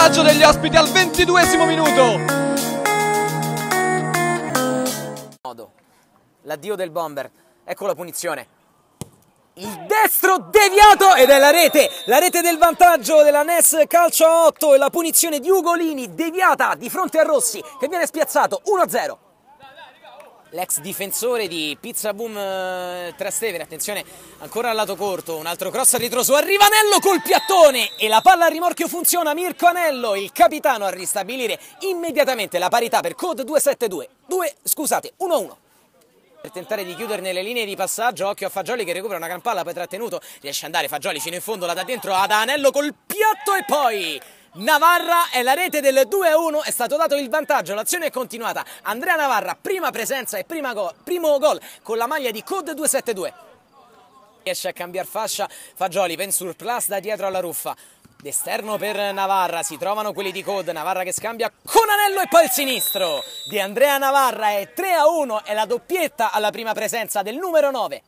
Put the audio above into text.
vantaggio degli ospiti al 22esimo minuto. L'addio del bomber, ecco la punizione. Il destro deviato ed è la rete del vantaggio della NES calcio a 8 e la punizione di Ugolini deviata di fronte a Rossi che viene spiazzato 1-0. L'ex difensore di Pizza Boom Trastevere, attenzione ancora al lato corto, un altro cross a ritroso, arriva Anello col piattone e la palla a rimorchio funziona, Mirko Anello, il capitano a ristabilire immediatamente la parità per Code 1-1. Per tentare di chiuderne le linee di passaggio, occhio a Fagioli che recupera una gran palla, poi trattenuto, riesce ad andare Fagioli fino in fondo, la da dentro ad Anello col piatto e poi Navarra è la rete del 2-1, è stato dato il vantaggio, l'azione è continuata, Andrea Navarra, prima presenza e primo gol con la maglia di Code 272. Riesce a cambiare fascia Fagioli, pen surplus da dietro alla ruffa. D'esterno per Navarra, si trovano quelli di Code, Navarra che scambia con Anello e poi il sinistro di Andrea Navarra, è 3-1, è la doppietta alla prima presenza del numero 9.